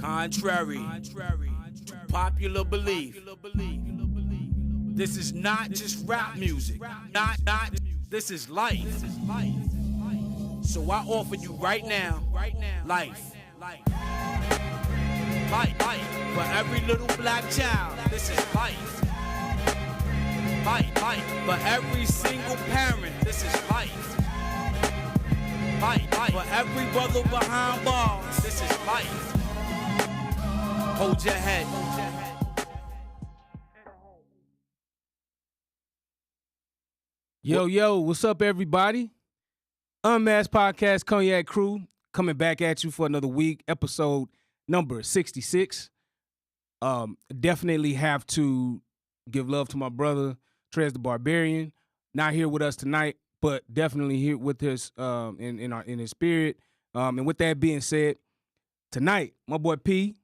Contrary to popular belief, this is not just rap music. This is life. So I offer you right now, life. Life. For every little black child, this is life. Life. For every single parent, this is life. Life. For every brother behind bars, this is life. Hold your head. Yo, what's up, everybody? UnMask'd Podcast Cognac Crew coming back at you for another week, episode number 66. Definitely have to give love to my brother, Trez the Barbarian. Not here with us tonight, but definitely here with us in his spirit. And with that being said, tonight, my boy P,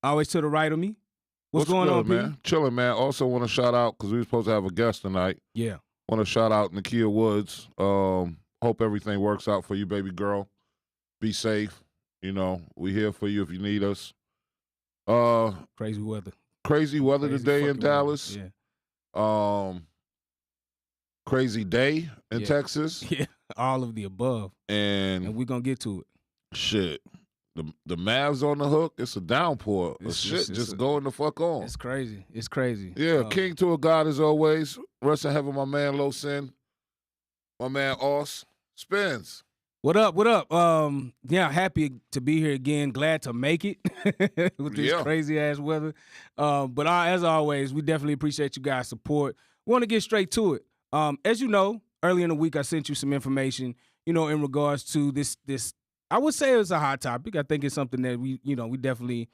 always to the right of me. What's going on, man? P? Chilling, man. Also want to shout out, because we were supposed to have a guest tonight. Yeah. Want to shout out Nakia Woods. Hope everything works out for you, baby girl. Be safe. You know, we here for you if you need us. Crazy weather. Crazy weather today in Dallas. Weather. Yeah. Crazy day in Yeah. Texas. Yeah, all of the above. And we're going to get to it. Shit. The Mavs on the hook, it's a downpour. Just going the fuck on. It's crazy. It's crazy. Yeah, king to a god as always. Rest in heaven, my man Low Sin. My man Oss. Spins. What up? Yeah, happy to be here again. Glad to make it with this crazy ass weather. But as always, we definitely appreciate you guys' support. We want to get straight to it. As you know, earlier in the week I sent you some information, in regards to this. I would say it's a hot topic. I think it's something that we definitely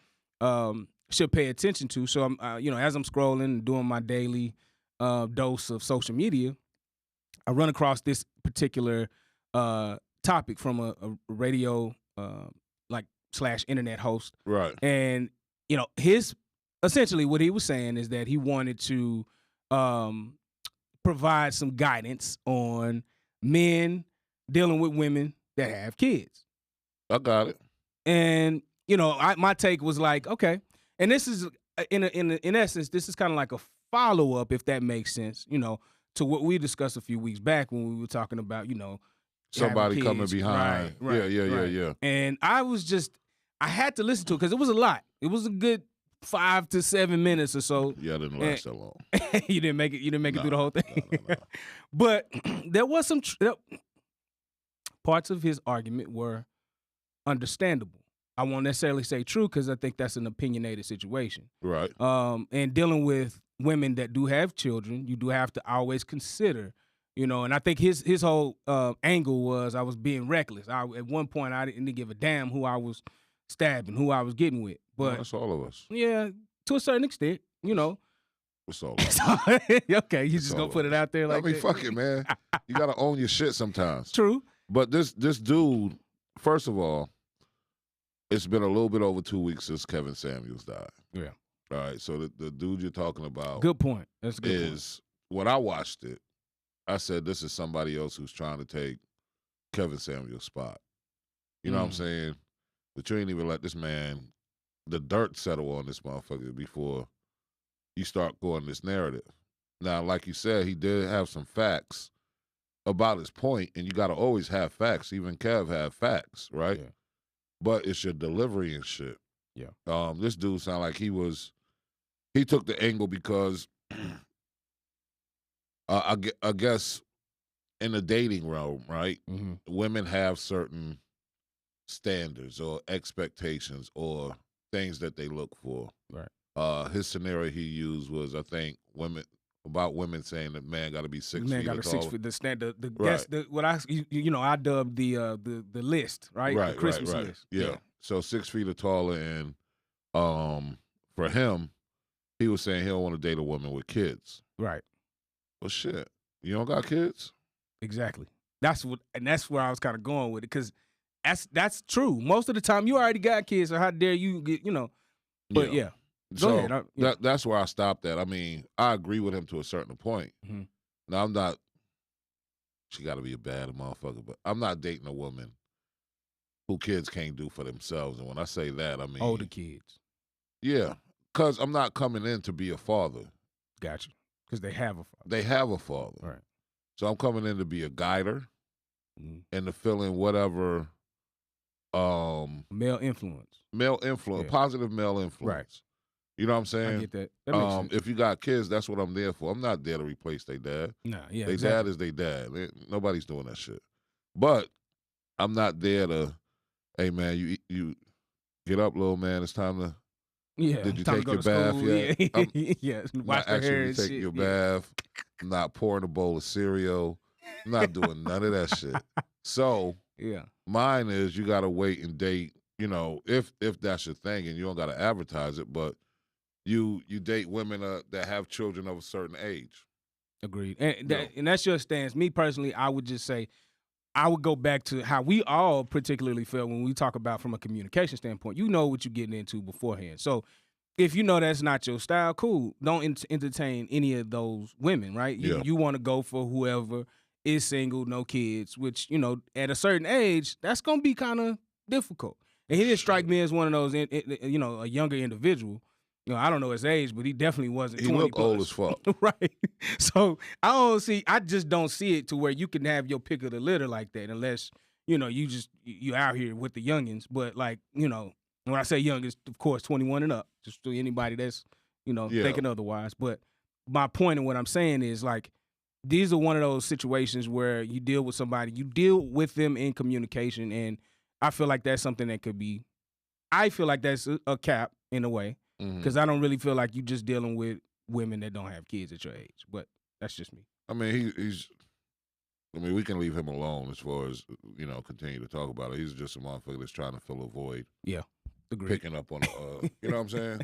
should pay attention to. So I'm, as I'm scrolling and doing my daily dose of social media, I run across this particular topic from a radio / internet host. Right. And his essentially what he was saying is that he wanted to provide some guidance on men dealing with women that have kids. I got it. And my take was like, okay, and this is in essence, this is kind of like a follow up, if that makes sense, to what we discussed a few weeks back when we were talking about, somebody coming behind. Right, yeah. And I had to listen to it because it was a lot. It was a good 5 to 7 minutes or so. Yeah, it didn't last that long. You didn't make it. You didn't make it through the whole thing. No. But there was some parts of his argument were understandable. I won't necessarily say true because I think that's an opinionated situation. Right. And dealing with women that do have children, you do have to always consider, and I think his whole angle was I was being reckless. At one point I didn't give a damn who I was stabbing, who I was getting with. But that's all of us. Yeah, to a certain extent, It's all of us. Okay, you just gonna put it out there like that? Fuck it, man. You gotta own your shit sometimes. True. But this dude, first of all, it's been a little bit over 2 weeks since Kevin Samuels died. Yeah. All right. So the dude you're talking about. Good point. That's a good point. When I watched it, I said this is somebody else who's trying to take Kevin Samuels' spot. You know what I'm saying? But you ain't even let this man, the dirt settle on this motherfucker before you start going this narrative. Now, like you said, he did have some facts about his point, and you got to always have facts. Even Kev had facts, right? Yeah. But it's your delivery and shit. Yeah. This dude sounded like he took the angle because I guess in the dating realm, right? Mm-hmm. Women have certain standards or expectations or things that they look for. Right. His scenario he used was, I think, women saying that man got to be 6 feet Man got or to taller. 6 feet. The standard. Right. That's what I dubbed the list, right? Right. The Christmas right. list. Yeah. So 6 feet or taller, and for him, he was saying he don't want to date a woman with kids. Right. Well, shit, you don't got kids? Exactly. That's where I was kind of going with it, because that's true. Most of the time, you already got kids, so how dare you get, But yeah. Go ahead. That's where I stopped at. I mean, I agree with him to a certain point. Mm-hmm. Now, I'm not, she got to be a bad motherfucker, but I'm not dating a woman who kids can't do for themselves. And when I say that, I mean older kids. Yeah, because I'm not coming in to be a father. Gotcha. Because they have a father. They have a father. Right. So I'm coming in to be a guider and to fill in whatever male influence. Positive male influence. Right. You know what I'm saying? I get that. That makes sense. If you got kids, that's what I'm there for. I'm not there to replace their dad. Nah, yeah. Their dad is their dad. Nobody's doing that shit. But I'm not there to, hey man, you get up, little man. It's time to. Yeah. Did you take your bath yet? Yeah. Not actually taking your bath. I'm not pouring a bowl of cereal. I'm not doing none of that shit. So mine is you gotta wait and date, you know, if that's your thing and you don't gotta advertise it, but you date women that have children of a certain age. Agreed. And that's your stance. Me personally, I would just say I would go back to how we all particularly feel when we talk about from a communication standpoint. You know what you're getting into beforehand. So if you know that's not your style, cool. Don't entertain any of those women, right? You want to go for whoever is single, no kids, which, you know, at a certain age, that's going to be kind of difficult. And he didn't strike me as one of those, you know, a younger individual. You know, I don't know his age, but he definitely wasn't 20 He looked plus. old as fuck. Right. So I just don't see it to where you can have your pick of the litter like that unless, you know, you out here with the youngins. But like, you know, when I say youngins, of course, 21 and up, just to anybody that's, you know, thinking otherwise. But my point in what I'm saying is like, these are one of those situations where you deal with somebody, you deal with them in communication. And I feel like that's something that could be, I feel like that's a cap in a way. Because I don't really feel like you just dealing with women that don't have kids at your age. But that's just me. I mean, we can leave him alone as far as, you know, continue to talk about it. He's just a motherfucker that's trying to fill a void. Yeah. Agreed. Picking up on you know what I'm saying?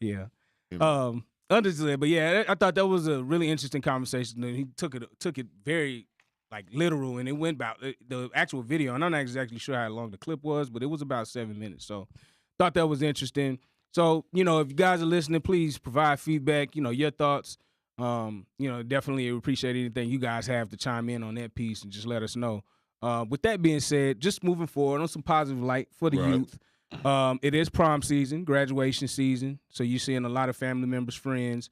Yeah. You know. Understood. But yeah, I thought that was a really interesting conversation. He took it very like literal, and it went about the actual video. And I'm not exactly sure how long the clip was, but it was about 7 minutes. So thought that was interesting. So, you know, if you guys are listening, please provide feedback, you know, your thoughts. You know, definitely appreciate anything you guys have to chime in on that piece and just let us know. With that being said, just moving forward on some positive light for the youth. It is prom season, graduation season. So you're seeing a lot of family members, friends,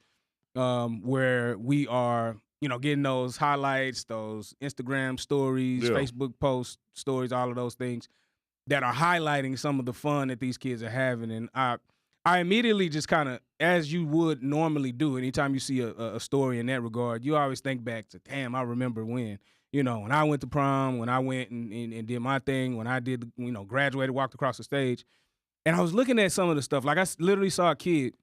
where we are, you know, getting those highlights, those Instagram stories, Facebook posts, stories, all of those things that are highlighting some of the fun that these kids are having. And I immediately just kind of, as you would normally do, anytime you see a story in that regard, you always think back to, damn, I remember when, you know, when I went to prom, when I went and did my thing, when I did, you know, graduated, walked across the stage. And I was looking at some of the stuff. Like, I literally saw a kid,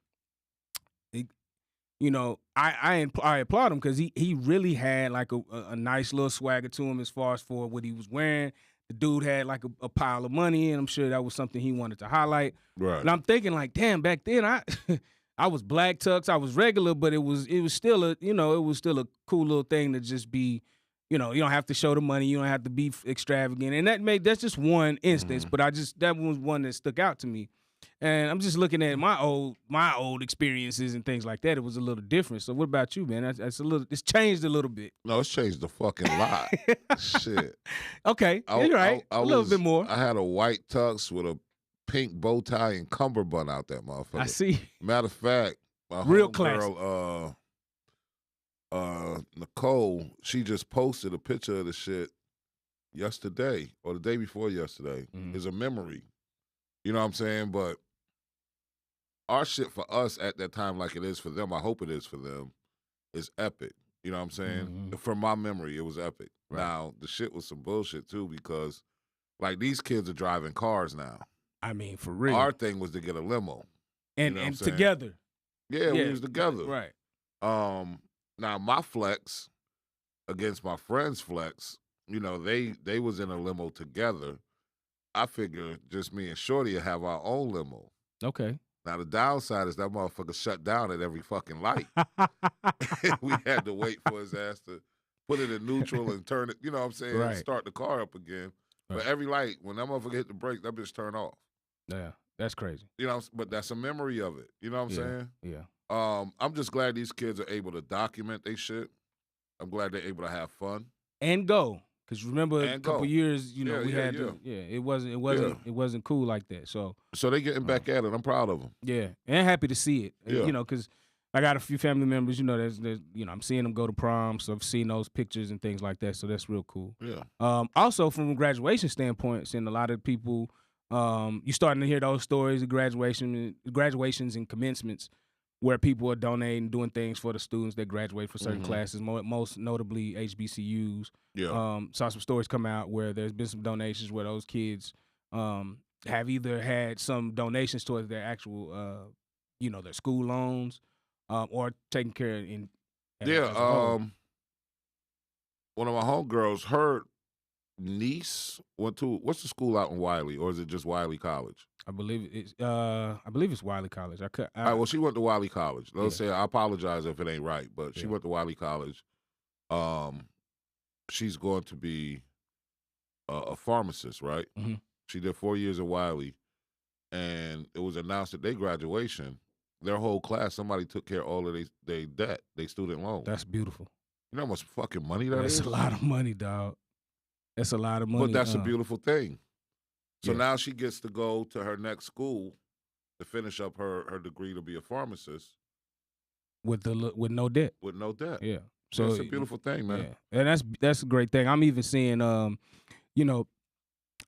you know, I applaud him because he really had, like, a nice little swagger to him as far as for what he was wearing. The dude had like a pile of money, and I'm sure that was something he wanted to highlight. Right. And I'm thinking like, damn, back then I was black tux, I was regular, but it was still a cool little thing to just be, you know, you don't have to show the money, you don't have to be extravagant, and that's just one instance. But that was one that stuck out to me. And I'm just looking at my old experiences and things like that. It was a little different. So what about you, man? It's changed a little bit. No, it's changed a fucking lot. Shit. Okay, you're right. A little bit more. I had a white tux with a pink bow tie and cummerbund out that motherfucker. I see. Matter of fact, my real homegirl, Nicole, she just posted a picture of the shit yesterday or the day before yesterday. It's a memory. You know what I'm saying? But our shit for us at that time, like it is for them, I hope it is for them, is epic. You know what I'm saying? From my memory, it was epic. Right. Now, the shit was some bullshit, too, because, like, these kids are driving cars now. I mean, for real. Our thing was to get a limo. And you know together. Yeah, we was together. Right. Now, my flex against my friend's flex, you know, they was in a limo together. I figure just me and Shorty will have our own limo. Okay. Now, the downside is that motherfucker shut down at every fucking light. We had to wait for his ass to put it in neutral and turn it, you know what I'm saying, and start the car up again. Right. But every light, when that motherfucker hit the brakes, that bitch turn off. Yeah, that's crazy. You know, but that's a memory of it. You know what I'm saying? Yeah. I'm just glad these kids are able to document their shit. I'm glad they're able to have fun. And go. Because remember a couple years, you know, we had to, it wasn't cool like that. So they getting back at it. I'm proud of them. Yeah, and happy to see it. You know, because I got a few family members. You know, there's you know, I'm seeing them go to prom, so I've seen those pictures and things like that. So that's real cool. Yeah. Also, from a graduation standpoint, seeing a lot of people, you starting to hear those stories of graduations and commencements, where people are donating, doing things for the students that graduate for certain classes, most notably HBCUs. Yeah. Saw some stories come out where there's been some donations where those kids have either had some donations towards their actual, you know, their school loans, or taken care of in. One of my homegirls, her niece went to, what's the school out in Wiley, or is it just Wiley College? I believe it's Wiley College. All right, well, she went to Wiley College. Let's say, I apologize if it ain't right, but she went to Wiley College. She's going to be a pharmacist, right? Mm-hmm. She did 4 years at Wiley, and it was announced at their graduation, their whole class, somebody took care of all of their debt, their student loan. That's beautiful. You know how much fucking money that is? That's a lot of money, dog. That's a lot of money. But that's a beautiful thing. So now she gets to go to her next school to finish up her degree to be a pharmacist. With no debt. With no debt. Yeah. So it's a beautiful thing, man. Yeah. And that's a great thing. I'm even seeing you know,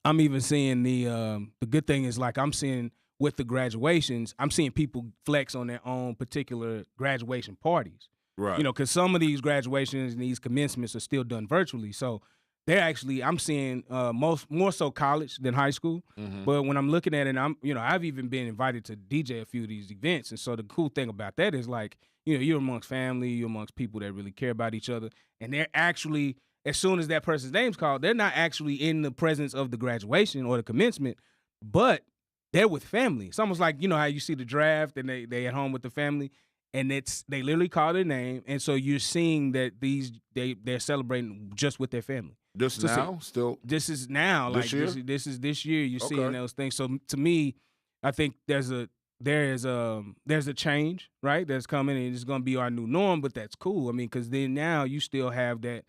the good thing is, like, I'm seeing with the graduations, I'm seeing people flex on their own particular graduation parties. Right. You know, because some of these graduations and these commencements are still done virtually. So they're actually, I'm seeing more so college than high school. Mm-hmm. But when I'm looking at it, I've even been invited to DJ a few of these events. And so the cool thing about that is, like, you know, you're amongst family, you're amongst people that really care about each other. And they're actually, as soon as that person's name's called, they're not actually in the presence of the graduation or the commencement, but they're with family. It's almost like, you know, how you see the draft and they at home with the family, and they literally call their name. And so you're seeing that they're celebrating just with their family. This is now. Like this is this year. You're seeing those things. So to me, I think there's a change, right? That's coming, and it's going to be our new norm. But that's cool. I mean, because then now you still have that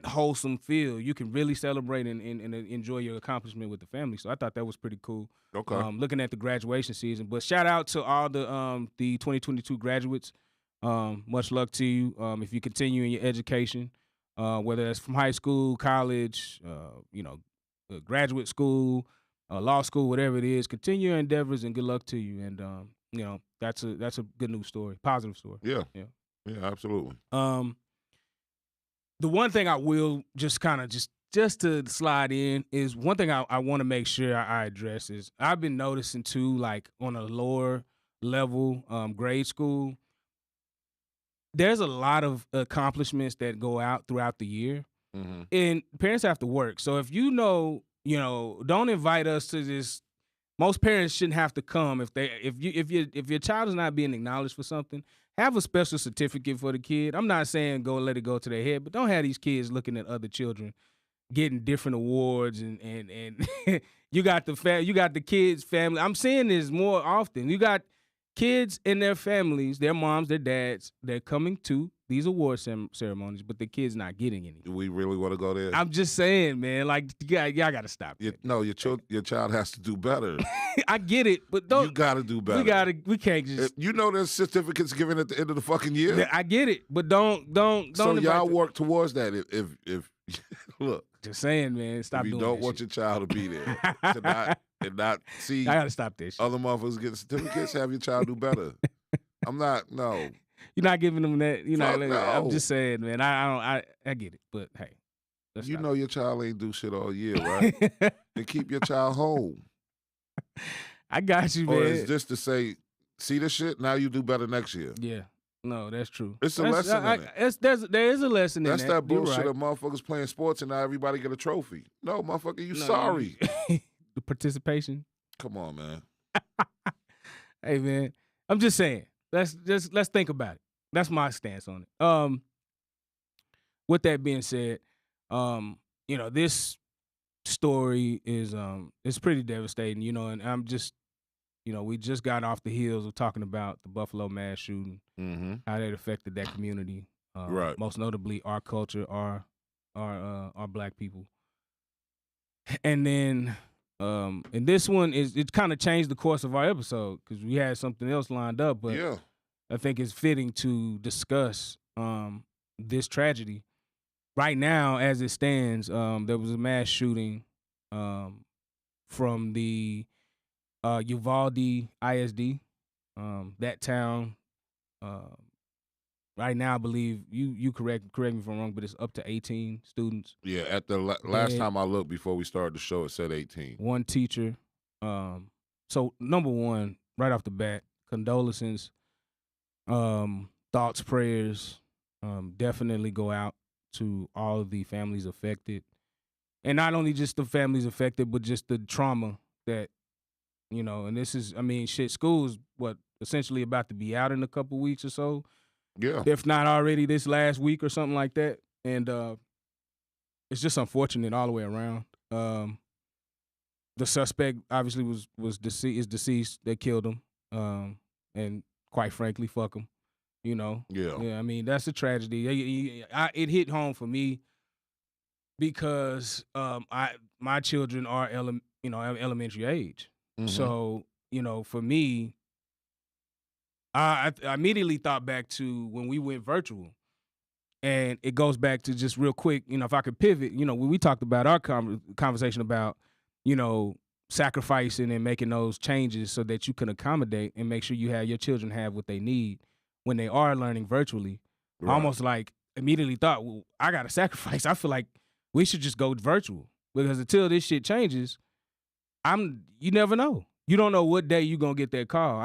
wholesome feel. You can really celebrate and enjoy your accomplishment with the family. So I thought that was pretty cool. Okay. Looking at the graduation season, but shout out to all the 2022 graduates. Much luck to you. If you continue in your education. Whether that's from high school, college, you know, graduate school, law school, whatever it is, continue your endeavors and good luck to you. And you know, that's a good news story, positive story. Yeah, absolutely. The one thing I will just kind of just to slide in is one thing I want to make sure I address is I've been noticing too, like on a lower level, grade school. There's a lot of accomplishments that go out throughout the year, and parents have to work. So if you know, don't invite us to this. Most parents shouldn't have to come if your child is not being acknowledged for something. Have a special certificate for the kid. I'm not saying go let it go to their head, but don't have these kids looking at other children getting different awards and you got the kids' family. I'm seeing this more often. You got kids and their families, their moms, their dads, they're coming to these award ceremonies, but the kid's not getting any. Do we really want to go there? I'm just saying, man. Like, y'all got to stop. Your child has to do better. I get it, but don't. You got to do better. We can't just. You know, there's certificates given at the end of the fucking year. I get it, but don't. So y'all work towards that. If look. Just saying, man. Stop doing that. You don't want your child to be there and not see. I gotta stop this. Other motherfuckers getting certificates. Have your child do better. I'm not. No. You're not giving them that. You know. No. I'm just saying, man. I get it, but hey. You know your child ain't do shit all year, right? And keep your child home. I got you, man. Or is this to say, see this shit? Now you do better next year. Yeah. No, that's true. It's a lesson in it. There is a lesson in that. That's that bullshit right. of motherfuckers playing sports and now everybody get a trophy. No, motherfucker, sorry. The participation. Come on, man. Hey, man. I'm just saying. Let's think about it. That's my stance on it. With that being said, this story is it's pretty devastating, and I'm just, we just got off the heels of talking about the Buffalo mass shooting, how that affected that community. Right. Most notably our culture, our are black people. And then and this one it kind of changed the course of our episode because we had something else lined up, but Yeah. I think it's fitting to discuss this tragedy. Right now, as it stands, there was a mass shooting from the Uvalde ISD, that town. Right now, I believe you correct me if I'm wrong, but it's up to 18 students. Yeah, at the last time I looked before we started the show, it said 18. One teacher. So number one, right off the bat, condolences, thoughts, prayers, definitely go out to all of the families affected. And not only just the families affected, but just the trauma that, and this is, school's essentially about to be out in a couple weeks or so. Yeah. If not already this last week or something like that. And it's just unfortunate all the way around. The suspect obviously is deceased. They killed him. And quite frankly, fuck him. Yeah. Yeah, that's a tragedy. It hit home for me because my children are elementary age. Mhm. So, for me, I immediately thought back to when we went virtual. And it goes back to just real quick, if I could pivot, when we talked about our conversation about, sacrificing and making those changes so that you can accommodate and make sure your children have what they need when they are learning virtually. Right. I almost like immediately thought, well, I got to sacrifice. I feel like we should just go virtual because until this shit changes, you never know. You don't know what day you're going to get that call.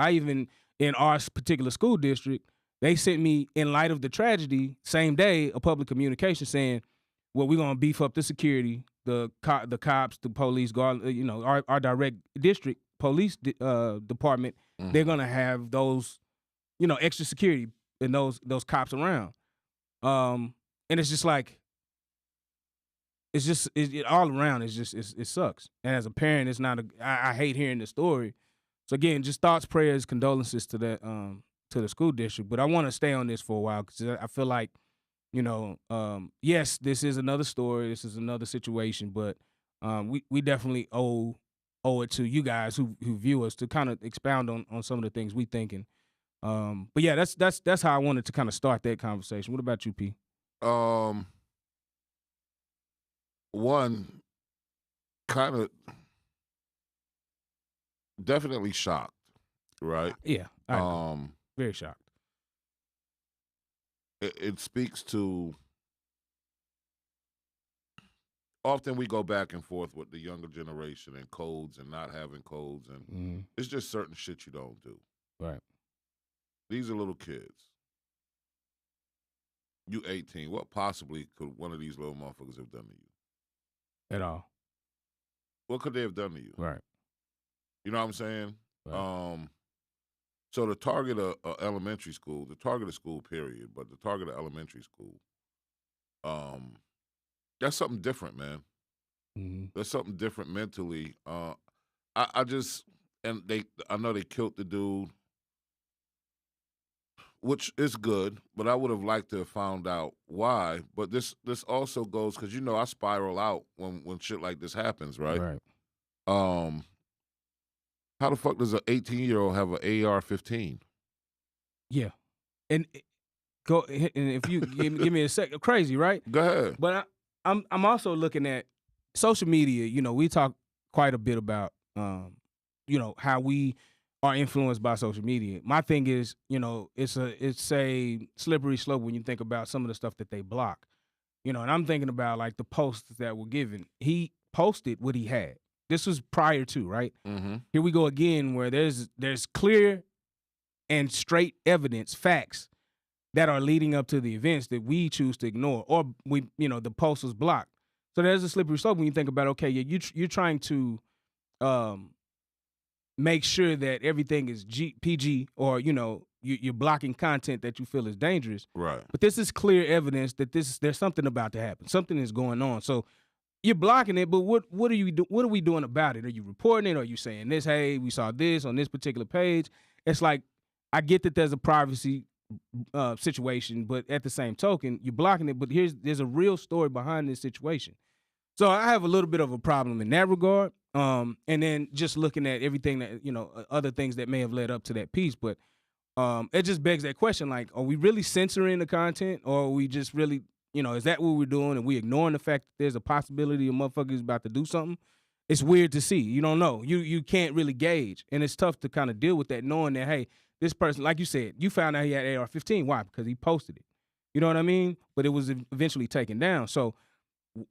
In our particular school district, they sent me, in light of the tragedy, same day, a public communication saying, well, we're going to beef up the security, the cops, the police, our direct district police department. Mhm. They're going to have those, extra security and those cops around. And it's just like, all around, it sucks. And as a parent, it's not I hate hearing the story. So again, just thoughts, prayers, condolences to that to the school district. But I want to stay on this for a while because I feel like, yes, this is another story, this is another situation, but we definitely owe it to you guys who view us to kind of expound on some of the things we thinking. But yeah, that's how I wanted to kind of start that conversation. What about you, P? One, kind of definitely shocked, right? Yeah, I agree. Very shocked. It speaks to, often we go back and forth with the younger generation and codes and not having codes, and it's just certain shit you don't do. Right. These are little kids. You 18. What possibly could one of these little motherfuckers have done to you? At all. What could they have done to you? Right. You know what I'm saying? Right. So the target of elementary school, the target of school, period, but the target of elementary school, that's something different, man. Mm-hmm. That's something different mentally. I know they killed the dude, which is good, but I would have liked to have found out why. But this also goes because I spiral out when shit like this happens, right? Right. How the fuck does an 18-year-old have an AR-15? Yeah, and if you give me a second, crazy, right? Go ahead. But I'm also looking at social media. We talk quite a bit about how we are influenced by social media. My thing is, it's a slippery slope when you think about some of the stuff that they block. And I'm thinking about like the posts that were given. He posted what he had. This was prior to, right? Mm-hmm. Here we go again, where there's clear and straight evidence, facts that are leading up to the events that we choose to ignore, or the post was blocked. So there's a slippery slope when you think about, okay, you're trying to make sure that everything is PG, or you're blocking content that you feel is dangerous. Right. But this is clear evidence that there's something about to happen. Something is going on. So you're blocking it, but what are you what are we doing about it? Are you reporting it? Are you saying this? Hey, we saw this on this particular page. It's like, I get that there's a privacy situation, but at the same token, you're blocking it. But there's a real story behind this situation. So I have a little bit of a problem in that regard. And then just looking at everything that, other things that may have led up to that piece. But it just begs that question, like, are we really censoring the content, or are we just really, is that what we're doing, and we ignoring the fact that there's a possibility a motherfucker is about to do something? It's weird to see. You don't know. You can't really gauge. And it's tough to kind of deal with that, knowing that, hey, this person, like you said, you found out he had AR-15. Why? Because he posted it. You know what I mean? But it was eventually taken down. So,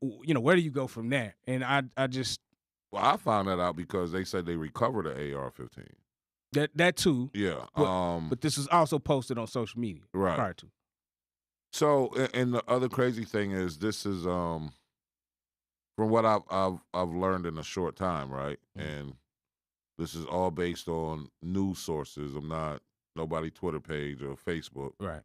where do you go from there? And I just... Well, I found that out because they said they recovered an AR-15. That too. Yeah. But this was also posted on social media. Right. Prior to. So, and the other crazy thing is, this is from what I've learned in a short time, right? Mm-hmm. And this is all based on news sources. I'm not nobody Twitter page or Facebook. Right.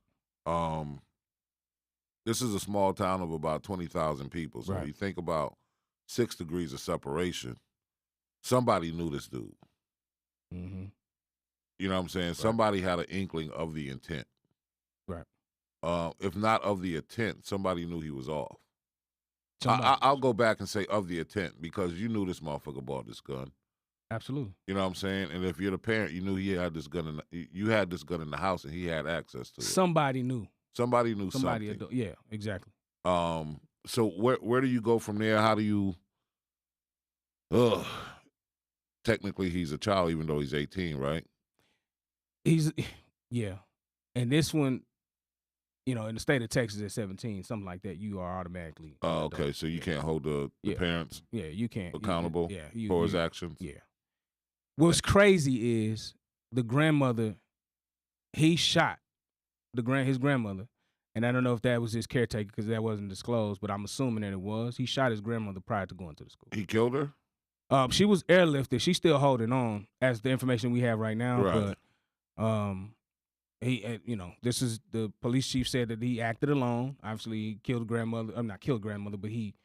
This is a small town of about 20,000 people. So right. If you think about 6 degrees of separation, somebody knew this dude. Mm-hmm. You know what I'm saying? Right. Somebody had an inkling of the intent. Right. If not of the intent, somebody knew he was off. I'll go back and say of the intent, because you knew this motherfucker bought this gun. Absolutely. You know what I'm saying? And if you're the parent, you knew he had this gun you had this gun in the house, and he had access to it. Somebody knew. Somebody knew something. Yeah, exactly. So where do you go from there? How do you? Technically, he's a child, even though he's 18, right? Yeah. And this one, in the state of Texas at 17, something like that, you are automatically. Oh, okay. So you can't hold the parents. Yeah, you can't accountable. For his actions. Yeah. What's crazy is the grandmother. He shot his grandmother, and I don't know if that was his caretaker because that wasn't disclosed, but I'm assuming that it was. He shot his grandmother prior to going to the school. He killed her? She was airlifted. She's still holding on, as the information we have right now. Right. But he, this is the police chief said that he acted alone. Obviously, he killed the grandmother. I'm not killed grandmother, but he,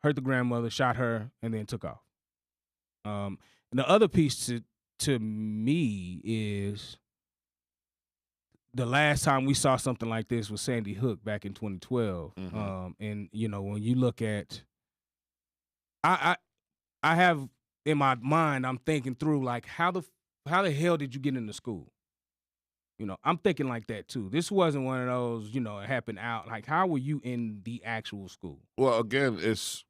hurt the grandmother, shot her, and then took off. And the other piece to me is the last time we saw something like this was Sandy Hook back in 2012. Mm-hmm. And when you look at, I have in my mind, I'm thinking through like how the hell did you get into school? I'm thinking like that too. This wasn't one of those, it happened out. Like, how were you in the actual school? Well, again, it's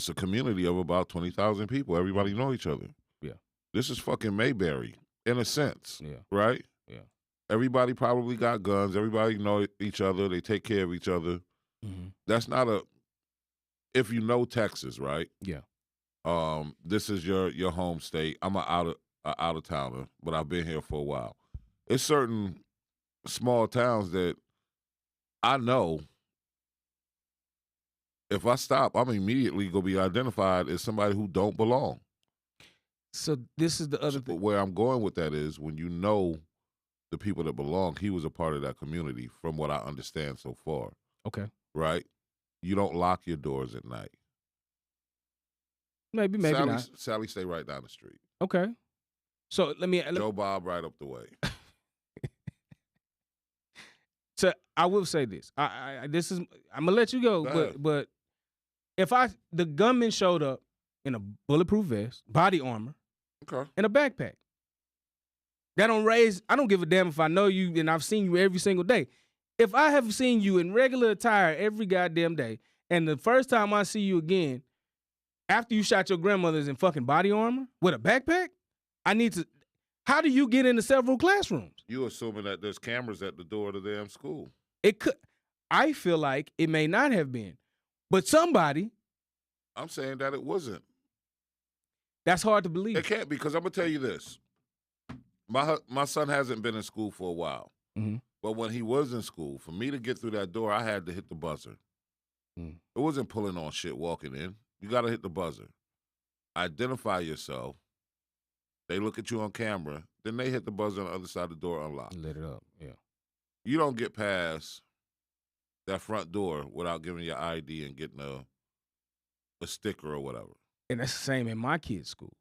a community of about 20,000 people. Everybody know each other. Yeah. This is fucking Mayberry, in a sense. Yeah. Right? Yeah. Everybody probably got guns. Everybody know each other. They take care of each other. Mm-hmm. That's not if you know Texas, right? Yeah. This is your home state. I'm an out of towner, but I've been here for a while. It's certain small towns that I know if I stop, I'm immediately gonna be identified as somebody who don't belong. So this is the other thing. Where I'm going with that is, when you know the people that belong, he was a part of that community, from what I understand so far. Okay. Right? You don't lock your doors at night. Maybe not. Sally stay right down the street. Okay. So Joe Bob right up the way. So I will say this. I'm gonna let you go, but if the gunman showed up in a bulletproof vest, body armor, okay, and a backpack, that don't raise. I don't give a damn if I know you and I've seen you every single day. If I have seen you in regular attire every goddamn day, and the first time I see you again, after you shot your grandmother's in fucking body armor with a backpack, I need to. How do you get into several classrooms? You assuming that there's cameras at the door of the damn school. It could. I feel like it may not have been, but somebody. I'm saying that it wasn't. That's hard to believe. It can't, because I'm gonna tell you this. My son hasn't been in school for a while, mm-hmm. but when he was in school, for me to get through that door, I had to hit the buzzer. Mm. It wasn't pulling on shit walking in. You got to hit the buzzer. Identify yourself. They look at you on camera. Then they hit the buzzer on the other side of the door, unlock. Lit it up, yeah. You don't get past that front door without giving your ID and getting a sticker or whatever. And that's the same in my kid's school.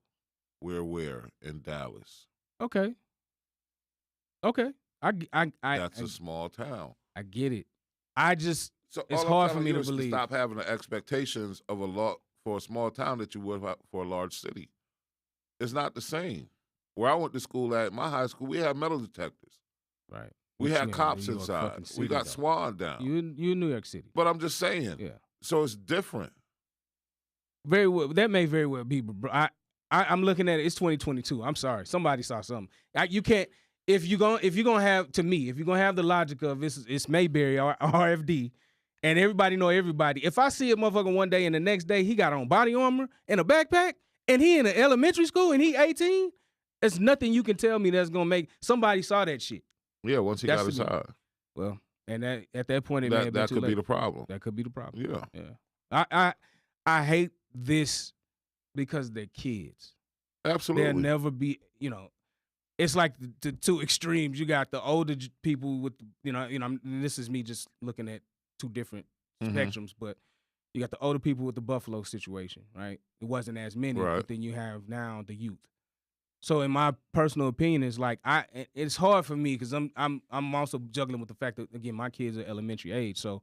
Where? In Dallas. Okay. That's a small town. I get it. So it's all hard I'm for me telling you to is believe. Stop having the expectations of for a small town that you would have for a large city. It's not the same. Where I went to school at, my high school, we had metal detectors. Right. We had cops inside. We got SWAT down. You in New York City. But I'm just saying. Yeah. So it's different. Very well. That may very well be, bro. I'm looking at it. It's 2022. I'm sorry. Somebody saw something. You can't. If you're gonna have the logic of it's Mayberry or RFD, and everybody know everybody. If I see a motherfucker one day and the next day he got on body armor and a backpack and he in an elementary school and he 18, there's nothing you can tell me that's gonna make somebody saw that shit. Yeah, once he got inside. Well, and at that point that could be the problem. That could be the problem. Yeah. I hate this because they're kids. Absolutely. They'll never be, it's like the two extremes. You got the older people with, this is me just looking at two different spectrums, but you got the older people with the Buffalo situation, right? It wasn't as many, but then you have now the youth. So in my personal opinion, it's like it's hard for me because I'm also juggling with the fact that, again, my kids are elementary age. So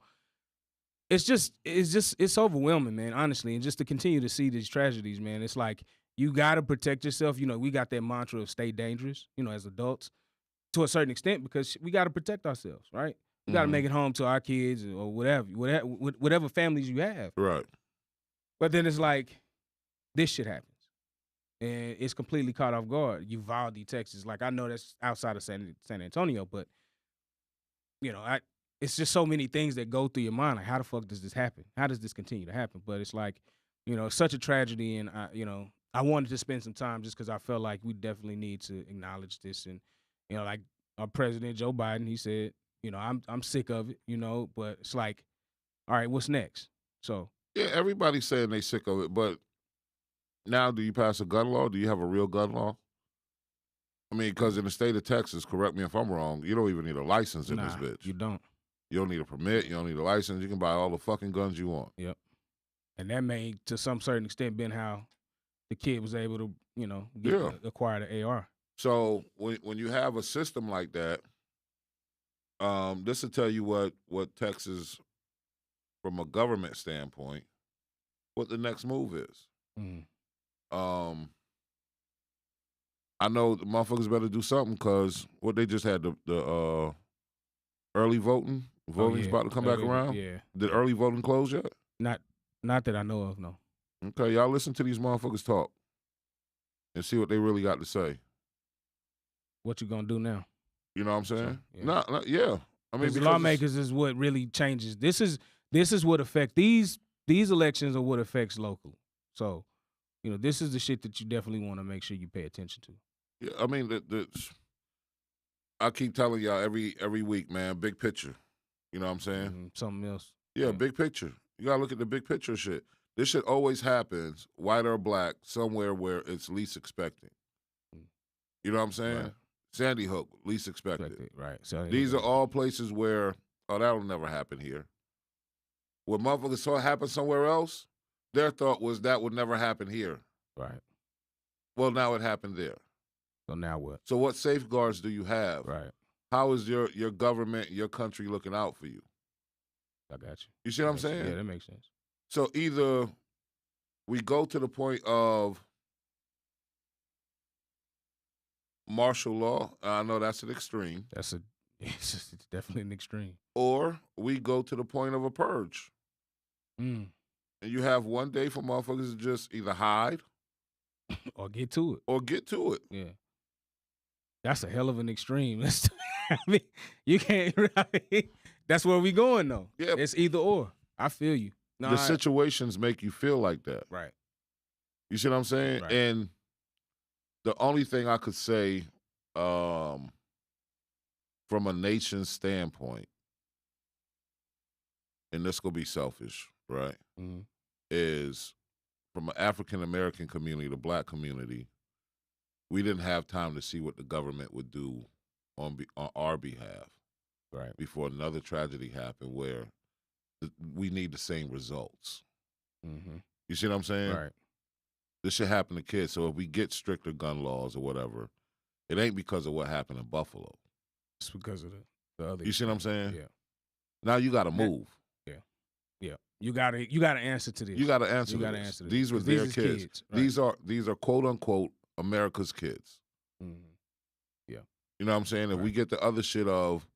it's overwhelming, man, honestly. And just to continue to see these tragedies, man, it's like you got to protect yourself. We got that mantra of stay dangerous, as adults to a certain extent because we got to protect ourselves, right? We got to make it home to our kids or whatever families you have. Right. But then it's like this shit happens. And it's completely caught off guard. Uvalde, Texas. Like, I know that's outside of San Antonio, but, it's just so many things that go through your mind. Like, how the fuck does this happen? How does this continue to happen? But it's like, it's such a tragedy. And, I wanted to spend some time just because I felt like we definitely need to acknowledge this. And, like our president, Joe Biden, he said, I'm sick of it, but it's like, all right, what's next? So. Yeah, everybody's saying they sick of it, but now do you pass a gun law? Do you have a real gun law? I mean, because in the state of Texas, correct me if I'm wrong, you don't even need a license in this bitch. You don't. You don't need a permit. You don't need a license. You can buy all the fucking guns you want. Yep. And that may, to some certain extent, been how the kid was able to, acquire the AR. So when you have a system like that, this will tell you what Texas, from a government standpoint, what the next move is. I know the motherfuckers better do something because what they just had the early voting. Voting's about to come back around. Yeah. Did early voting close yet? Not that I know of, no. Okay, y'all listen to these motherfuckers talk and see what they really got to say. What you gonna do now? You know what I'm saying? So, yeah. I mean, the lawmakers is what really changes. This is what affects these elections are what affects local. So, this is the shit that you definitely want to make sure you pay attention to. Yeah, I mean, I keep telling y'all every week, man, big picture. You know what I'm saying? Something else. Yeah, big picture. You gotta look at the big picture shit. This shit always happens, white or black, somewhere where it's least expected. You know what I'm saying? Right. Sandy Hook, least expected. Right. So these are all places where, that'll never happen here. When motherfuckers saw it happen somewhere else, their thought was that would never happen here. Right. Well, now it happened there. So now what? So what safeguards do you have? Right. How is your government, your country looking out for you? I got you. You see what I'm saying? Yeah, that makes sense. So either we go to the point of martial law. I know that's an extreme. It's definitely an extreme. Or we go to the point of a purge. And you have one day for motherfuckers to just either hide or get to it. Yeah. That's a hell of an extreme. I mean, you can't. That's where we going though. Yeah. It's either or. I feel you. No, the situations make you feel like that. Right. You see what I'm saying? Right. And the only thing I could say from a nation's standpoint, and this gonna be selfish, right? Is from an African American community, the black community, we didn't have time to see what the government would do on our behalf, right? Before another tragedy happened where we need the same results. You see what I'm saying? Right. This should happen to kids. So if we get stricter gun laws or whatever, it ain't because of what happened in Buffalo. It's because of the other. You see what I'm saying? Yeah. Now you got to move. Yeah. You got to answer to this. You got to answer. You got to to this. answer to These this. were their kids. Right. These are quote unquote America's kids. Mm-hmm. Yeah. You know what I'm saying? If we get the other shit of,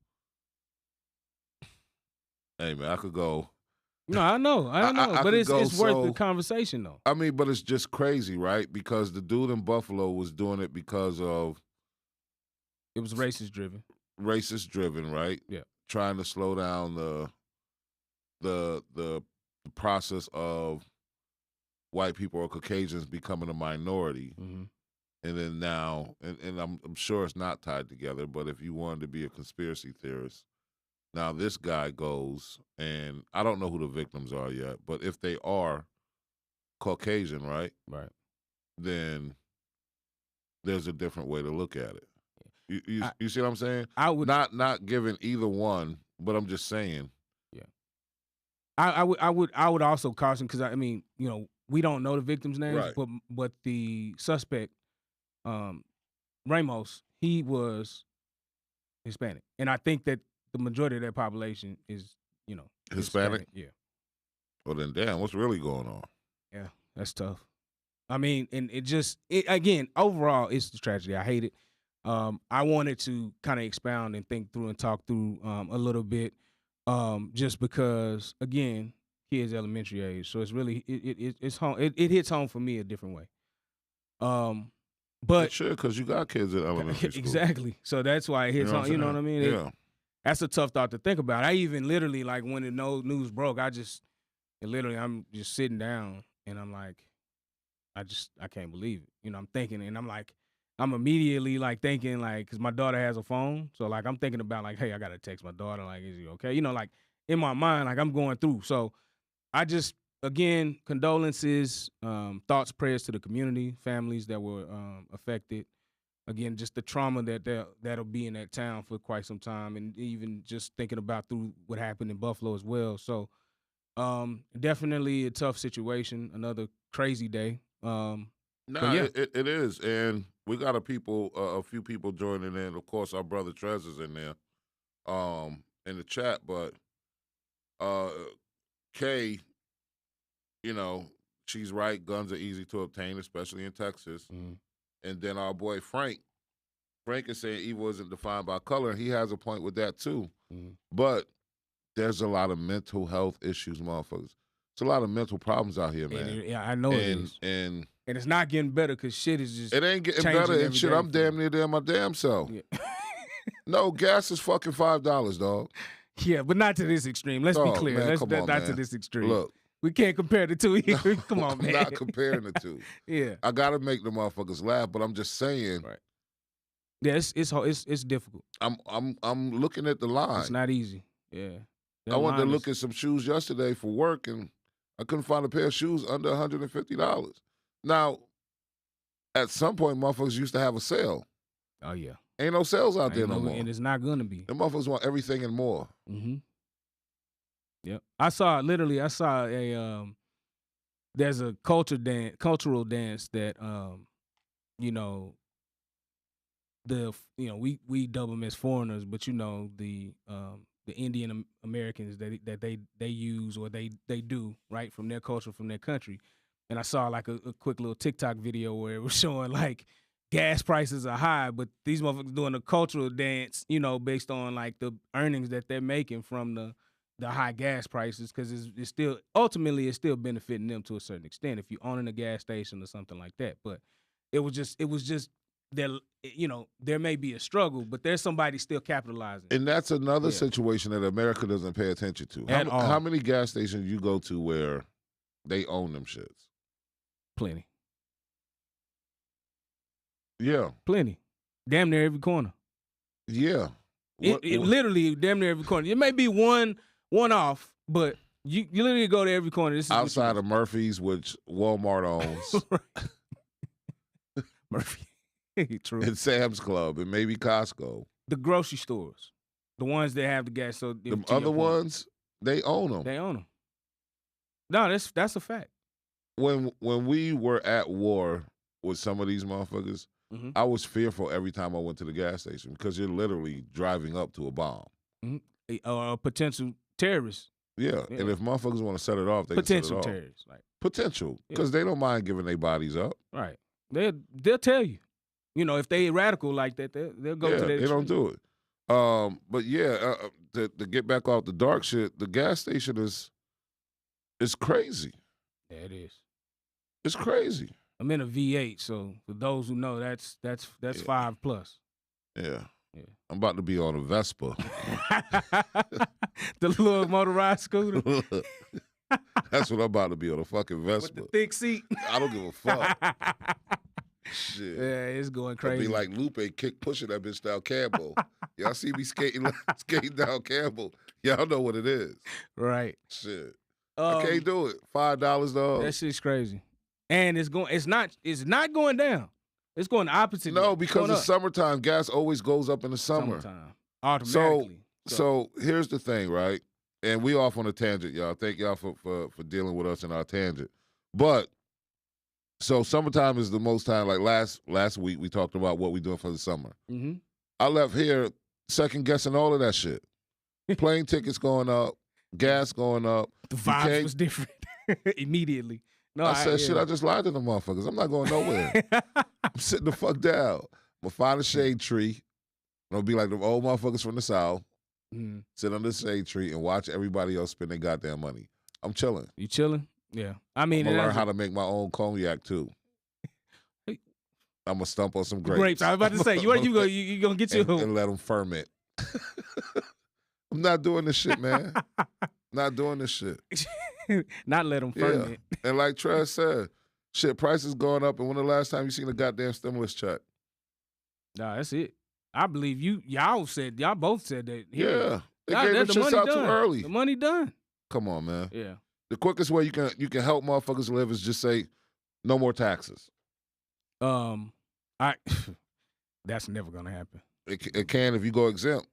hey man, I could go. No, I know, but it's worth the conversation though. I mean, but it's just crazy, right? Because the dude in Buffalo was doing it because of it was racist driven. Racist driven, right? Yeah. Trying to slow down the process of white people or Caucasians becoming a minority. Mm-hmm. And then now, and I'm sure it's not tied together, but if you wanted to be a conspiracy theorist, now this guy goes, and I don't know who the victims are yet, but if they are Caucasian, right? Right. Then there's a different way to look at it. You see what I'm saying? I would not giving either one, but I'm just saying. Yeah. I would also caution because I mean, you know, we don't know the victims' names, right. but the suspect, Ramos, he was Hispanic, and I think that the majority of that population is, you know, Hispanic. Yeah. Well, then, damn, what's really going on? Yeah, that's tough. I mean, and again, overall, it's a tragedy. I hate it. I wanted to kind of expound and think through and talk through a little bit, just because, again, kids elementary age, so it's really it's home. It hits home for me a different way. But sure, because you got kids in elementary school. Exactly. So that's why it hits home. You know what I mean? Yeah. That's a tough thought to think about. I even literally, like, when the news broke, I'm just sitting down and I'm like, I can't believe it. You know, I'm thinking, and I'm immediately like thinking, like, because my daughter has a phone, so like I'm thinking about like, hey, I gotta text my daughter, like, is he okay? You know, like in my mind, like I'm going through. So I just, again, condolences, thoughts, prayers to the community, families that were affected. Again, just the trauma that'll be in that town for quite some time, and even just thinking about through what happened in Buffalo as well. So definitely a tough situation. Another crazy day. It is, and we got a few people joining in. Of course, our brother Trez is in there, in the chat. But Kay, you know, she's right. Guns are easy to obtain, especially in Texas. Mm-hmm. And then our boy Frank is saying evil isn't defined by color, and he has a point with that too. Mm-hmm. But there's a lot of mental health issues, motherfuckers. There's a lot of mental problems out here, man. I know it is. And it's not getting better because shit is just. It ain't getting better, and shit, I'm damn near there my damn self. Yeah. No, gas is fucking $5, dog. Yeah, but not to this extreme. Let's be clear. Man, Not to this extreme. Look. We can't compare the two here. Come on, man. I'm not comparing the two. Yeah. I gotta make the motherfuckers laugh, but I'm just saying. Right. Yeah, it's difficult. I'm looking at the line. It's not easy. Yeah. I wanted to look at some shoes yesterday for work, and I couldn't find a pair of shoes under $150. Now, at some point, motherfuckers used to have a sale. Oh yeah. Ain't no sales out there no more. And it's not gonna be. The motherfuckers want everything and more. Mm-hmm. Yep. I saw a there's a cultural dance that you know, we dub them as foreigners, but you know, the Indian Americans that they use or they do, right, from their culture, from their country. And I saw like a quick little TikTok video where it was showing like gas prices are high, but these motherfuckers doing a cultural dance, you know, based on like the earnings that they're making from the high gas prices, because it's still ultimately it's still benefiting them to a certain extent if you owning a gas station or something like that. But it was just there, you know, there may be a struggle, but there's somebody still capitalizing. And that's another situation that America doesn't pay attention to. How many gas stations you go to where they own them shits? Plenty. Yeah. Plenty. Damn near every corner. Yeah. It literally damn near every corner. It may be one off, but you literally go to every corner. This is outside of Murphy's, which Walmart owns. Murphy. True. And Sam's Club and maybe Costco. The grocery stores. The ones that have the gas. So the other ones, they own them. They own them. No, that's a fact. When we were at war with some of these motherfuckers, Mm-hmm. I was fearful every time I went to the gas station because you're literally driving up to a bomb. Mm-hmm. A potential terrorist. Yeah. And if motherfuckers want to set it off, they can set it Potential off. terrorists. Like, Potential. Because they don't mind giving their bodies up. right. They'll tell you. You know, if they radical like that, they'll go to that. They don't do it. But yeah, to get back off the dark shit, the gas station is crazy. Yeah, it is. It's crazy. I'm in a V8, so for those who know, that's 5+. Yeah. Yeah. I'm about to be on a Vespa. The little motorized scooter. That's what I'm about to be, on a fucking Vespa. With the thick seat. I don't give a fuck. Shit. Yeah, it's going I'll crazy. be like Lupe pushing that bitch down Campbell. Y'all see me skating down Campbell. Y'all know what it is. Right. Shit. I can't do it. $5 though. That shit's crazy. And it's not going down. It's going the opposite. No, because it's summertime. Gas always goes up in the summer. Summertime. Automatically. So here's the thing, right? And we off on a tangent, y'all. Thank y'all for dealing with us in our tangent. But so summertime is the most time. Like last week, we talked about what we doing for the summer. Mm-hmm. I left here second guessing all of that shit. Plane tickets going up, gas going up. The vibe was different immediately. No, I said, shit, I just lied to the motherfuckers. I'm not going nowhere. I'm sitting the fuck down. I'm going to find a shade tree. I'm going to be like the old motherfuckers from the South. Mm. Sit under the shade tree and watch everybody else spend their goddamn money. I'm chilling. You chilling? Yeah. I mean, I'm going to learn how to make my own cognac, too. I'm going to stump on some grapes. Grapes. I was about to say, you going to get you and let them ferment. I'm not doing this shit, man. Not doing this shit. Not let them ferment. And like Trez said, shit, prices going up. And when the last time you seen a goddamn stimulus check? Nah, that's it. I believe y'all both said that. Yeah. They gave the shit out too early. The money done. Come on, man. Yeah. The quickest way you can help motherfuckers live is just say no more taxes. That's never gonna happen. It can if you go exempt.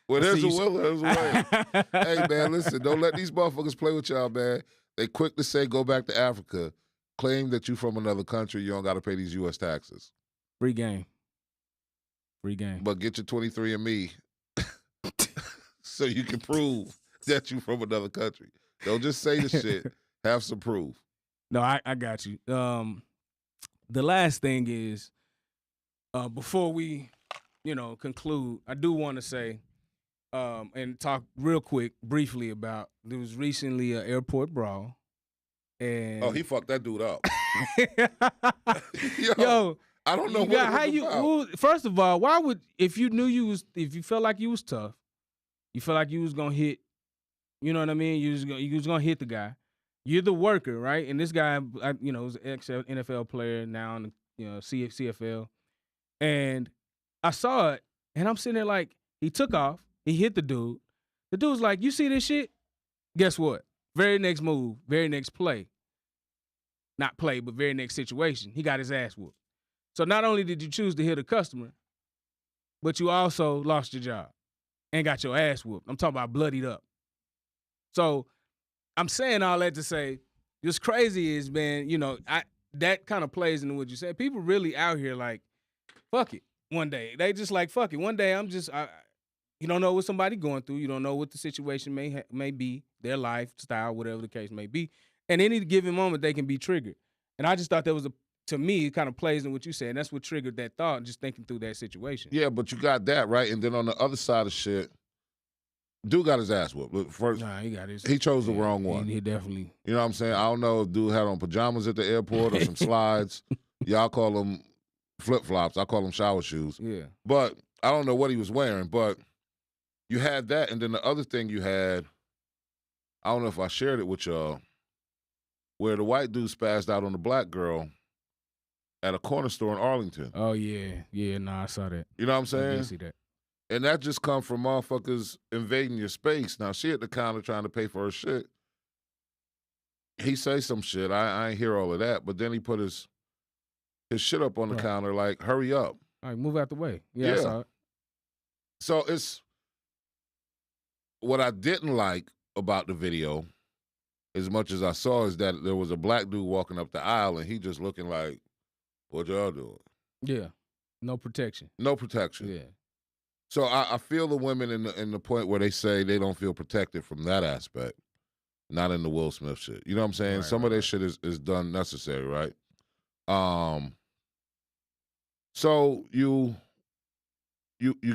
Well, there's a will, there's a way. Hey, man, listen, don't let these motherfuckers play with y'all, man. They quick to say go back to Africa, claim that you from another country, you don't got to pay these U.S. taxes. Free game. Free game. But get your 23andMe so you can prove that you from another country. Don't just say the shit. Have some proof. No, I got you. The last thing is, before we, conclude, I do want to say, and talk real quick, briefly about, there was recently an airport brawl. And he fucked that dude up. Yo, I don't know what it was about. First of all, why would, if you felt like you was tough, you felt like you was gonna hit, you know what I mean? You was gonna hit the guy. You're the worker, right? And this guy, was an ex-NFL player, now in the CFL. And I saw it, and I'm sitting there like, he took off, he hit the dude. The dude's like, you see this shit? Guess what? Very next move, very next play. Not play, but very next situation. He got his ass whooped. So not only did you choose to hit a customer, but you also lost your job and got your ass whooped. I'm talking about bloodied up. So I'm saying all that to say, what's crazy is, man, that kind of plays into what you said. People really out here like, fuck it. One day they just like, fuck it. One day you don't know what somebody going through. You don't know what the situation may be, their lifestyle, whatever the case may be. And any given moment they can be triggered. And I just thought that was to me, it kind of plays in what you said. And that's what triggered that thought, just thinking through that situation. Yeah, but you got that, right? And then on the other side of shit, dude got his ass whooped. Look, first, he chose the wrong one. He definitely. You know what I'm saying? I don't know if dude had on pajamas at the airport or some slides. Y'all call them flip-flops. I call them shower shoes. Yeah. But I don't know what he was wearing. But you had that. And then the other thing you had, I don't know if I shared it with y'all, where the white dude spazzed out on the black girl at a corner store in Arlington. Oh, yeah. Yeah, I saw that. You know what I'm saying? I did see that. And that just come from motherfuckers invading your space. Now, she at the counter trying to pay for her shit. He say some shit. I ain't hear all of that. But then he put his shit up on the counter like, hurry up. All right, move out the way. Yeah, I saw it. So it's what I didn't like about the video as much as I saw is that there was a black dude walking up the aisle and he just looking like, what y'all doing? Yeah. No protection. No protection. Yeah. So I feel the women in the point where they say they don't feel protected from that aspect. Not in the Will Smith shit. You know what I'm saying? Right, Some of that shit is done necessary, right? So you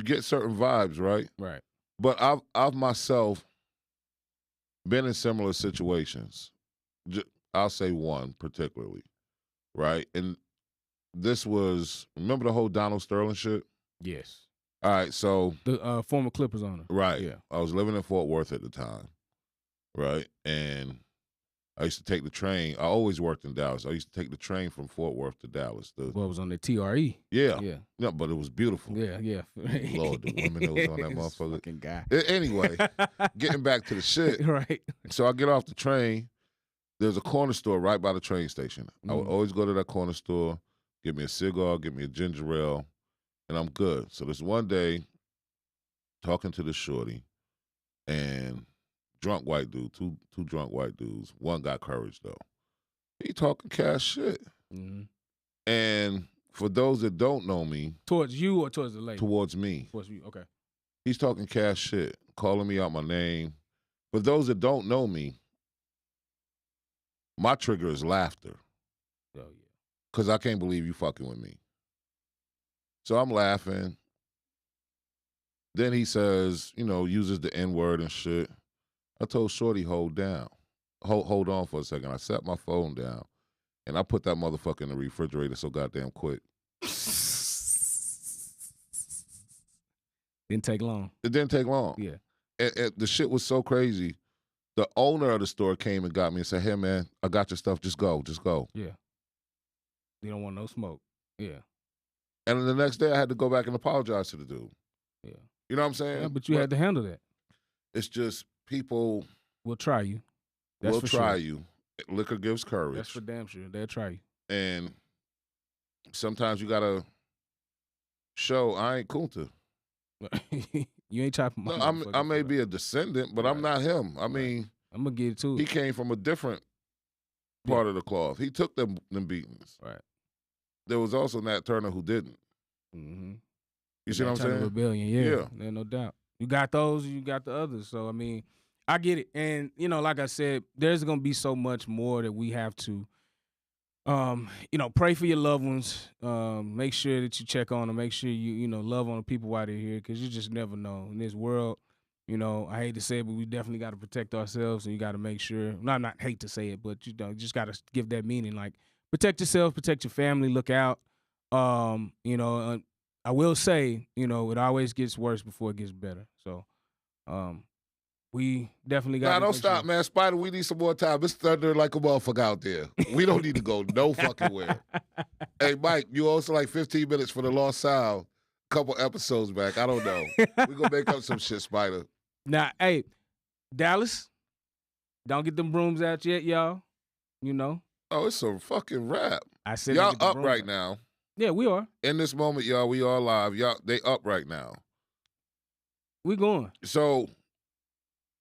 get certain vibes, right? Right. But I've myself been in similar situations. I'll say one particularly, right? And this was, remember the whole Donald Sterling shit? Yes. All right, so the former Clippers owner. Right. Yeah. I was living in Fort Worth at the time, right? And I used to take the train. I always worked in Dallas. I used to take the train from Fort Worth to Dallas. What was on the TRE? Yeah. Yeah. Yeah, but it was beautiful. Yeah, yeah. Lord, the women that was on that This motherfucker. fucking guy. Anyway, getting back to the shit. Right. So I get off the train. There's a corner store right by the train station. I would always go to that corner store, get me a cigar, get me a ginger ale, and I'm good. So this one day, talking to this shorty, and drunk white dude, two drunk white dudes. One got courage though. He talking cash shit. Mm-hmm. And for those that don't know me, towards you or towards the lady? Towards me. Towards you. Okay. He's talking cash shit, calling me out my name. For those that don't know me, my trigger is laughter. Oh yeah. Cause I can't believe you fucking with me. So I'm laughing. Then he says, uses the N-word and shit. I told Shorty, hold on for a second. I set my phone down, and I put that motherfucker in the refrigerator so goddamn quick. Didn't take long. It didn't take long. Yeah. And the shit was so crazy. The owner of the store came and got me and said, hey, man, I got your stuff. Just go. Yeah. You don't want no smoke. Yeah. And then the next day, I had to go back and apologize to the dude. Yeah. You know what I'm saying? Yeah, but you had to handle that. It's just people will try you. Will try you. Liquor gives courage. That's for damn sure. They'll try you. And sometimes you got to show I ain't Kunta. You ain't chopping my I may be a descendant, but I'm not him. I mean, I'm going to get it to it. He came from a different part of the cloth. He took them beatings. Right. There was also Nat Turner who didn't. Mm-hmm. You see what I'm saying? Rebellion, yeah. There's no doubt. You got those, you got the others. So, I mean, I get it. And, like I said, there's going to be so much more that we have to, pray for your loved ones. Make sure that you check on them. Make sure you love on the people while they're here, because you just never know. In this world, I hate to say it, but we definitely got to protect ourselves, and you got to make sure. I not hate to say it, but you just got to give that meaning. Like, protect yourself, protect your family, look out. I will say, it always gets worse before it gets better. So, we definitely got. Don't stop, man. Spider, we need some more time. It's thunder like a motherfucker out there. We don't need to go no fucking where. Hey, Mike, you also like 15 minutes for the lost sound. Couple episodes back. I don't know. We're gonna make up some shit, Spider. Now, hey, Dallas, don't get them brooms out yet, y'all. Oh, it's a fucking wrap. I said y'all up right now. Yeah, we are. In this moment, y'all, we all live. Y'all, they up right now. We going. So,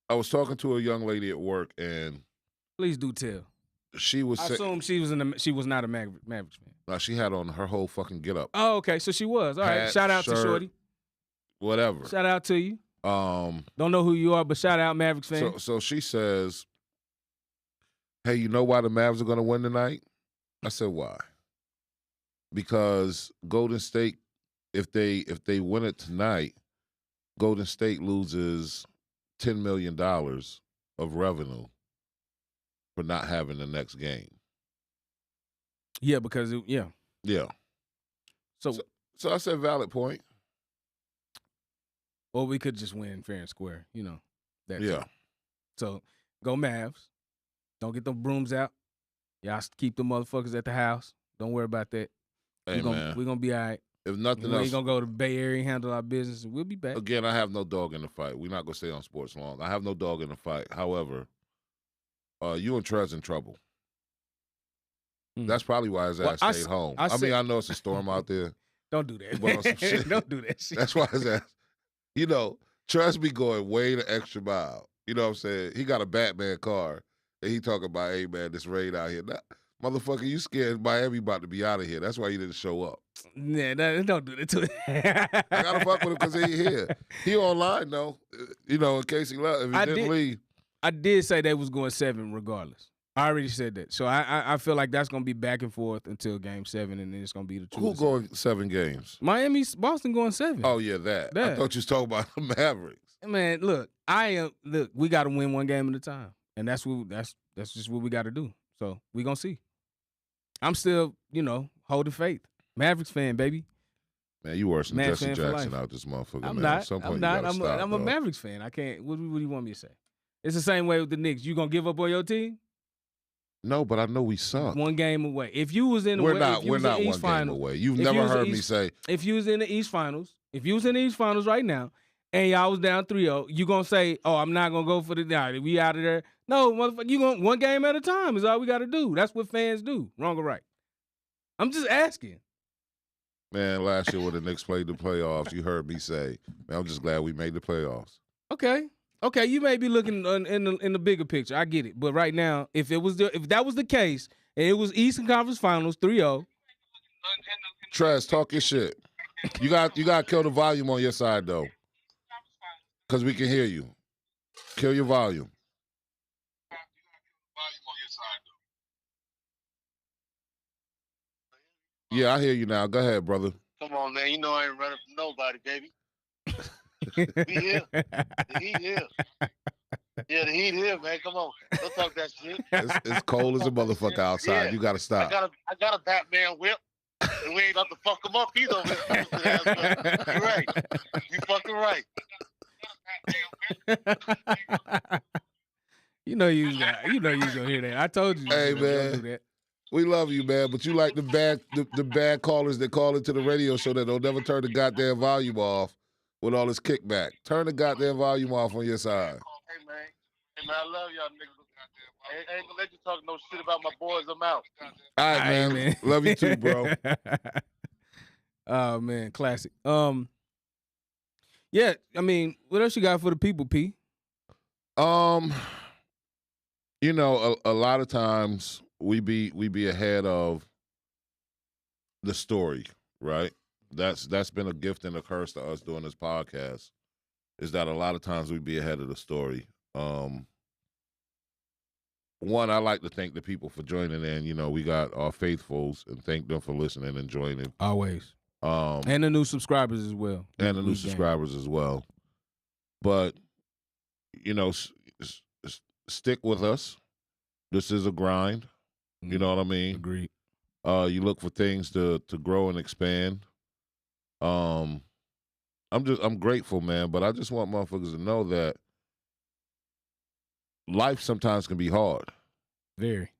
I was talking to a young lady at work, and please do tell. She was. I assume she was not a Mavericks fan. No, she had on her whole fucking get up. Oh, okay. So she was. All right. Shout out to Shorty. Whatever. Shout out to you. Don't know who you are, but shout out Mavericks fan. So she says, "Hey, you know why the Mavs are going to win tonight?" I said, "Why?" Because Golden State, if they win it tonight, Golden State loses $10 million of revenue for not having the next game. Yeah, because yeah. So I said, valid point. Or we could just win fair and square, That yeah. So go Mavs. Don't get them brooms out. Y'all keep them motherfuckers at the house. Don't worry about that. Hey, we're gonna be all right. If nothing else, we're gonna go to the Bay Area and handle our business, and we'll be back. Again, I have no dog in the fight. We're not gonna stay on sports long. I have no dog in the fight. However, you and Trez in trouble. That's probably why his ass stayed home. I mean, I know it's a storm out there. Don't do that. But on some shit. Don't do that shit. That's why his ass. Trez be going way the extra mile. You know what I'm saying? He got a Batman car, and he talking about, hey, man, this raid out here. Nah, motherfucker, you scared Miami about to be out of here. That's why you didn't show up. Yeah, don't do that to it. I got to fuck with him because he ain't here. He online, though. You know, in case he left. If he didn't leave. I did say they was going 7 regardless. I already said that. So I feel like that's going to be back and forth until Game 7, and then it's going to be the truth. Who going 7 games? Boston going 7. Oh, yeah, that. I thought you was talking about the Mavericks. Man, look, we got to win one game at a time. And that's just what we got to do. So we going to see. I'm still, holding faith. Mavericks fan, baby. Man, you worse than Jesse Jackson out this motherfucker, I'm man. not. At some point, I'm not. you stop, I'm a Mavericks fan. I can't. What do you want me to say? It's the same way with the Knicks. You gonna give up on your team? No, but I know we suck. One game away. If you was in the we're not one game away. You've never heard me say. If you was in the East Finals, right now, and y'all was down 3-0, you gonna say, "Oh, I'm not gonna go for the night. We out of there." No, motherfucker, you going one game at a time is all we got to do. That's what fans do. Wrong or right? I'm just asking. Man, last year when the Knicks played the playoffs, you heard me say, "Man, I'm just glad we made the playoffs." Okay, you may be looking in the bigger picture. I get it, but right now, if that was the case, and it was Eastern Conference Finals 3-0. Trez, talk your shit. You got to kill the volume on your side though, because we can hear you. Kill your volume. Yeah, I hear you now. Go ahead, brother. Come on, man. You know I ain't running from nobody, baby. We here. The heat here. Yeah, the heat here, man. Come on. Don't talk that shit. It's cold as a motherfucker outside. Yeah. You got to stop. I got a Batman whip. And we ain't about to fuck him up either. You're right. You fucking right. You know you gonna hear that. I told you. Hey, man. Do that. We love you, man, but you like the bad callers that call into the radio show that don't never turn the goddamn volume off with all this kickback. Turn the goddamn volume off on your side. Hey, man, I love y'all niggas. I ain't gonna let you talk no shit about my boys. I'm out. All right, man. Love you too, bro. Oh, man, classic. Yeah, I mean, what else you got for the people, P? You know, a lot of times we be ahead of the story, right? That's been a gift and a curse to us doing this podcast, is that a lot of times we be ahead of the story. One, I like to thank the people for joining in. You know, we got our faithfuls, and thank them for listening and joining. Always. And the new subscribers as well. And the new subscribers as well. But, you know, stick with us. This is a grind. You know what I mean? Agreed. You look for things to grow and expand. I'm grateful, man, but I just want motherfuckers to know that life sometimes can be hard. Very.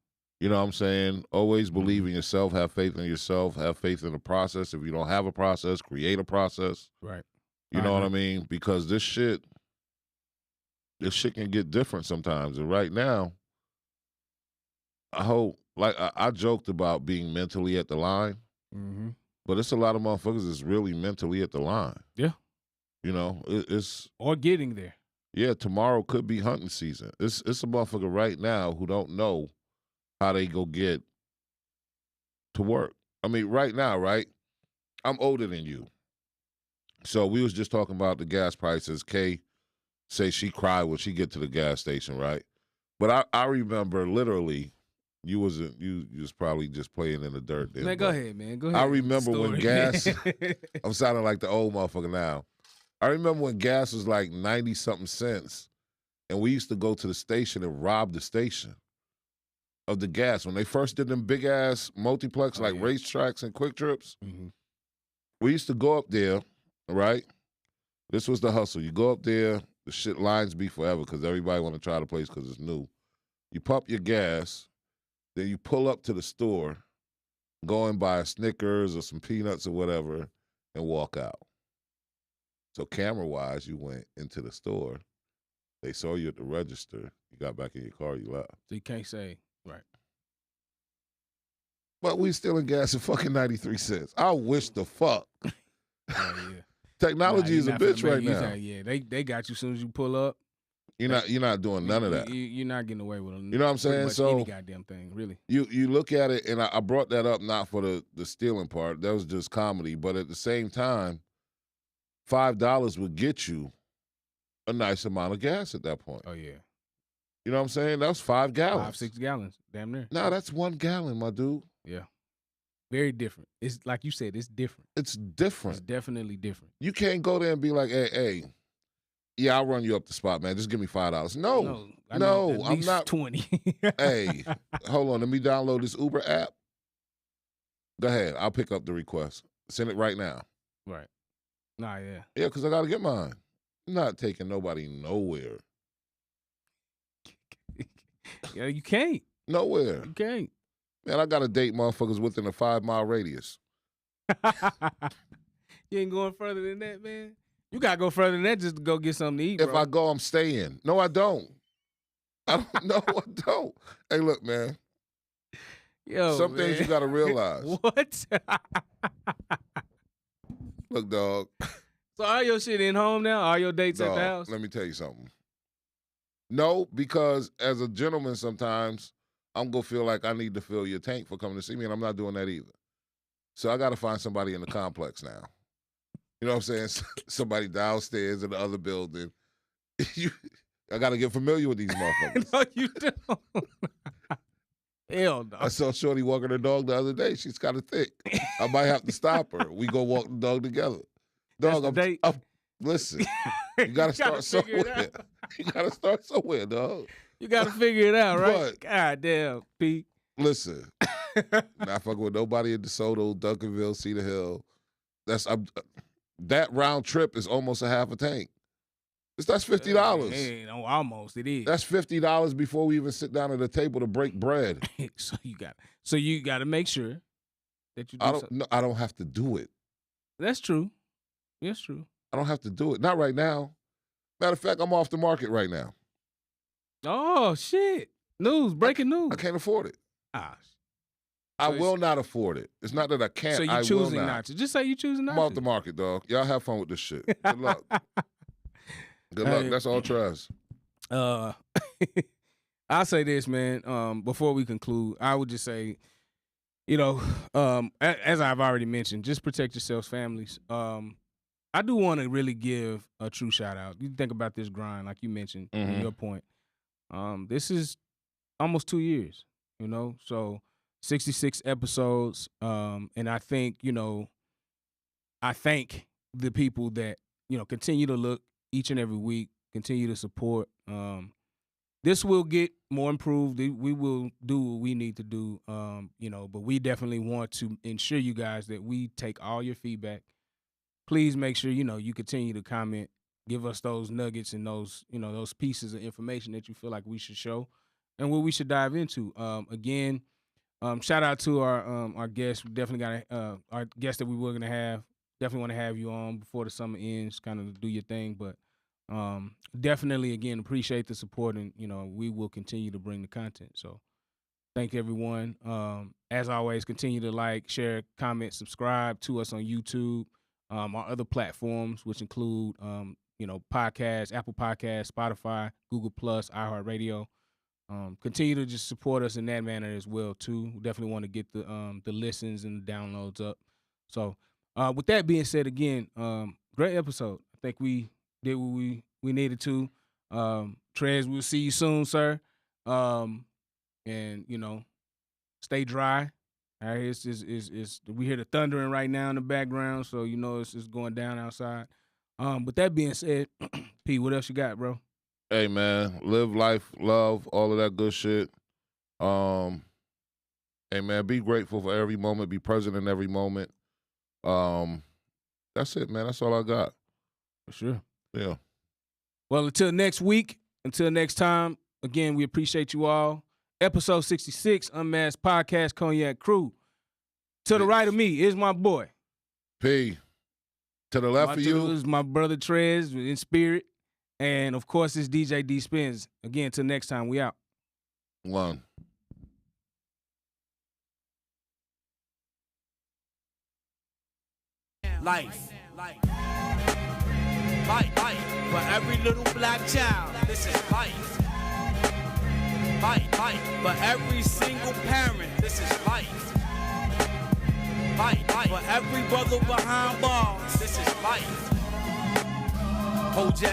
You know what I'm saying? Always believe in yourself, have faith in yourself, have faith in the process. If you don't have a process, create a process. Right. You know what I mean? Because this shit can get different sometimes. And right now, I hope, like I joked about being mentally at the line, but it's a lot of motherfuckers that's really mentally at the line. Yeah. You know, it's or getting there. Yeah, tomorrow could be hunting season. It's a motherfucker right now who don't know how they go get to work. I mean, right now, right? I'm older than you. So we was just talking about the gas prices. Kay say she cried when she get to the gas station, right? But I remember literally, you was probably just playing in the dirt then. Man, go ahead, man. Go ahead. I remember when gas, I'm sounding like the old motherfucker now. I remember when gas was like 90-something cents, and we used to go to the station and rob the station of the gas. When they first did them big-ass multiplex, racetracks and quick trips, we used to go up there, right? This was the hustle. You go up there, the shit lines be forever because everybody want to try the place because it's new. You pump your gas, then you pull up to the store, go and buy a Snickers or some peanuts or whatever, and walk out. So camera-wise, you went into the store. They saw you at the register. You got back in your car, you left. So you can't say, right. But we still in gas at fucking 93 cents. I wish the fuck. Yeah. Technology is a bitch right now. Yeah, they got you as soon as you pull up. You're not doing none of that. You're not getting away with it. You know what I'm saying? So any goddamn thing, really. You look at it, and I brought that up not for the stealing part. That was just comedy. But at the same time, $5 would get you a nice amount of gas at that point. Oh yeah. You know what I'm saying? That was 5 gallons. 5-6 gallons, damn near. No, that's 1 gallon, my dude. Yeah. Very different. It's like you said, it's different. It's different. It's definitely different. You can't go there and be like, hey, yeah, I'll run you up the spot, man. Just give me $5. No, I'm not 20. Hey, hold on. Let me download this Uber app. Go ahead. I'll pick up the request. Send it right now. Right. Nah, yeah. Yeah, because I got to get mine. I'm not taking nobody nowhere. Yeah, you can't. Nowhere. You can't. Man, I got to date motherfuckers within a 5-mile radius. You ain't going further than that, man? You got to go further than that just to go get something to eat, If bro. I go, I'm staying. No, I don't. I don't. Hey, look, man. Yo, Some things you got to realize. What? Look, dog. So all your shit in home now? All your dates at Dog, the house? let me tell you something. No, because as a gentleman, sometimes I'm going to feel like I need to fill your tank for coming to see me, and I'm not doing that either. So I got to find somebody in the complex now. You know what I'm saying? Somebody downstairs in the other building. I got to get familiar with these motherfuckers. No, you don't. Hell no. I saw Shorty walking her dog the other day. She's kind of thick. I might have to stop her. We go walk the dog together. Dog, listen, you got to start somewhere. You got to start somewhere, dog. You got to figure it out, right? But, God damn, Pete. Listen, not fucking with nobody in DeSoto, Duncanville, Cedar Hill. That round trip is almost a half a tank. That's $50. Hey, no, almost it is. That's $50 before we even sit down at the table to break bread. So you got to make sure that you do something. I don't have to do it. That's true. That's true. I don't have to do it. Not right now. Matter of fact, I'm off the market right now. Oh shit! Breaking news. I can't afford it. I So will not afford it. It's not that I can't. So you choosing not to. Just say you choosing not I'm to. off the market, dog. Y'all have fun with this shit. Good luck. Good luck. That's all trash. I'll say this, man. Before we conclude, I would just say, as I've already mentioned, just protect yourselves, families. I do want to really give a true shout out. You think about this grind, like you mentioned, to your point. This is almost 2 years, so 66 episodes. And I think, I thank the people that, continue to look each and every week, continue to support. This will get more improved. We will do what we need to do, but we definitely want to ensure you guys that we take all your feedback. Please make sure, you continue to comment, give us those nuggets and those, those pieces of information that you feel like we should show and what we should dive into. Again, shout out to our guests. We definitely got our guest that we were going to have. Definitely want to have you on before the summer ends, kind of do your thing. But definitely, again, appreciate the support, and, we will continue to bring the content. So thank everyone. As always, continue to like, share, comment, subscribe to us on YouTube. Our other platforms, which include, podcasts, Apple Podcasts, Spotify, Google Plus, iHeartRadio. Continue to just support us in that manner as well too. We definitely want to get the listens and the downloads up. So, with that being said, again, great episode. I think we did what we needed to. Trez, we'll see you soon, sir. And stay dry. All right, it's we hear the thundering right now in the background, so it's going down outside. With that being said, P, what else you got, bro? Hey man, live life, love, all of that good shit. Hey man, be grateful for every moment, be present in every moment. That's it, man. That's all I got. For sure. Yeah. Well, until next week, until next time, again, we appreciate you all. Episode 66, UnMask'd Podcast, Cognac Crew. To the right of me is my boy. P. To the left of you is my brother Trez in spirit. And, of course, it's DJ D Spins. Again, till next time, we out. One. Life. For every little black child, this is life. Life, life. For every single parent, this is life. Life, life. For every brother behind bars, this is life. Hold your